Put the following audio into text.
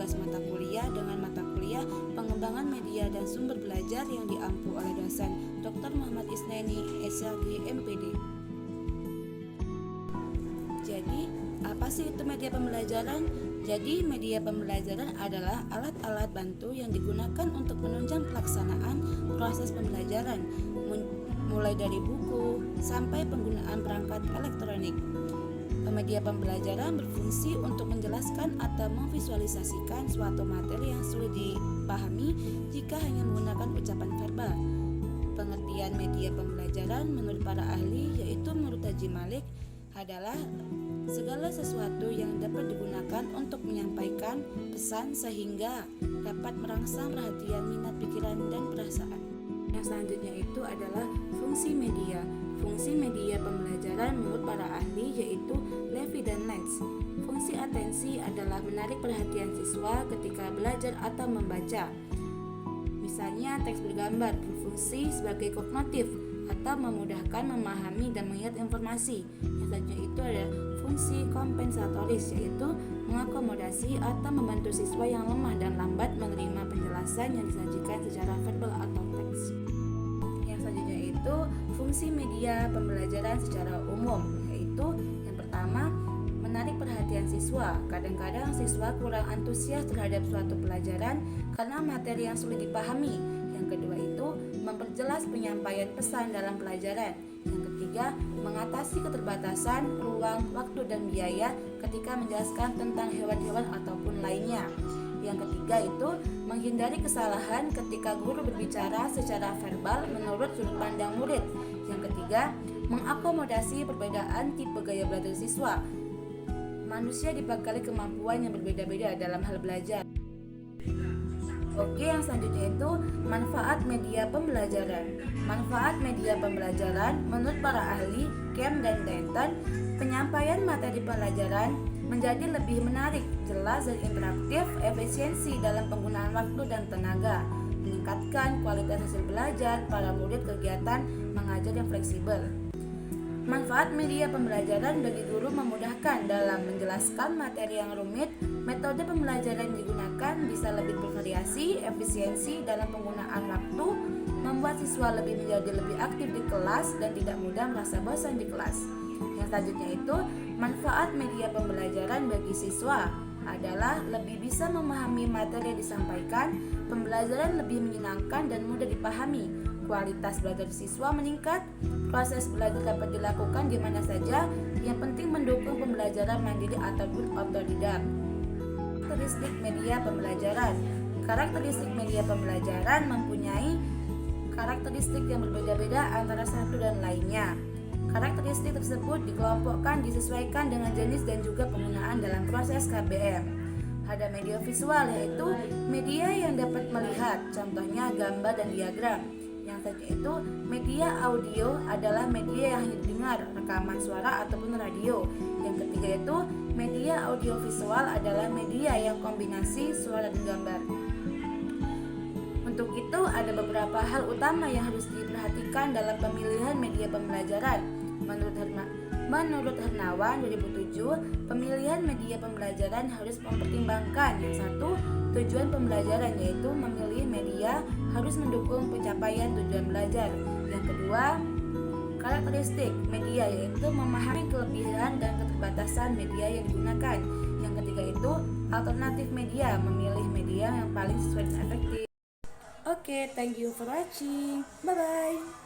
tugas mata kuliah dengan mata kuliah pengembangan media dan sumber belajar yang diampu oleh dosen Dr. Muhammad Isnaini, SHG, MPD. Jadi, apa sih itu media pembelajaran? Jadi, media pembelajaran adalah alat-alat bantu yang digunakan untuk menunjang pelaksanaan proses pembelajaran, mulai dari buku sampai penggunaan perangkat elektronik. Media pembelajaran berfungsi untuk menjelaskan atau memvisualisasikan suatu materi yang sulit dipahami jika hanya menggunakan ucapan verbal. Pengertian media pembelajaran menurut para ahli, yaitu menurut Haji Malik, adalah segala sesuatu yang dapat digunakan untuk menyampaikan pesan sehingga dapat merangsang perhatian, minat, pikiran, dan perasaan. Yang selanjutnya itu adalah fungsi media. Fungsi media pembelajaran menurut para ahli yaitu Levy dan Lenz. Fungsi atensi adalah menarik perhatian siswa ketika belajar atau membaca. Misalnya teks bergambar berfungsi sebagai kognitif atau memudahkan memahami dan mengingat informasi. Yang selanjutnya itu adalah fungsi kompensatoris, yaitu mengakomodasi atau membantu siswa yang lemah dan lambat menerima penjelasan yang disajikan secara verbal atau teks. Yang selanjutnya itu fungsi media pembelajaran secara umum, yaitu yang pertama menarik perhatian siswa. Kadang-kadang siswa kurang antusias terhadap suatu pelajaran karena materi yang sulit dipahami. Yang kedua itu memperjelas penyampaian pesan dalam pelajaran. Yang ketiga, mengatasi keterbatasan ruang, waktu, dan biaya ketika menjelaskan tentang hewan-hewan ataupun lainnya. Yang ketiga itu menghindari kesalahan ketika guru berbicara secara verbal menurut sudut pandang murid. Yang ketiga, mengakomodasi perbedaan tipe gaya belajar siswa. Manusia dibekali kemampuan yang berbeda-beda dalam hal belajar. Oke, yang selanjutnya itu manfaat media pembelajaran. Manfaat media pembelajaran menurut para ahli Kemp dan Denton, penyampaian materi pelajaran menjadi lebih menarik, jelas dan interaktif, efisiensi dalam penggunaan waktu dan tenaga, meningkatkan kualitas hasil belajar para murid, kegiatan mengajar yang fleksibel. Manfaat media pembelajaran bagi guru memudahkan dalam menjelaskan materi yang rumit. Metode pembelajaran yang digunakan bisa lebih bervariasi, efisiensi dalam penggunaan waktu, membuat siswa menjadi lebih aktif di kelas dan tidak mudah merasa bosan di kelas. Yang selanjutnya itu manfaat media pembelajaran bagi siswa adalah lebih bisa memahami materi yang disampaikan, pembelajaran lebih menyenangkan dan mudah dipahami, kualitas belajar siswa meningkat, proses belajar dapat dilakukan di mana saja, yang penting mendukung pembelajaran mandiri ataupun otodidak. Karakteristik media pembelajaran. Karakteristik media pembelajaran mempunyai karakteristik yang berbeda-beda antara satu dan lainnya. Karakteristik tersebut dikelompokkan disesuaikan dengan jenis dan juga penggunaan dalam proses KBM. Ada media visual, yaitu media yang dapat melihat, contohnya gambar dan diagram. Yang selanjutnya itu media audio adalah media yang hanya didengar, rekaman suara ataupun radio. Yang ketiga itu media audiovisual adalah media yang kombinasi suara dan gambar. Untuk itu ada beberapa hal utama yang harus diperhatikan dalam pemilihan media pembelajaran. Menurut Hernawan 2007, pemilihan media pembelajaran harus mempertimbangkan yang satu, tujuan pembelajaran, yaitu memilih media harus mendukung pencapaian tujuan belajar. Yang kedua, karakteristik media, yaitu memahami kelebihan dan keterbatasan media yang digunakan. Yang ketiga itu alternatif media, memilih media yang paling sesuai dan efektif. Oke, thank you for watching. Bye bye.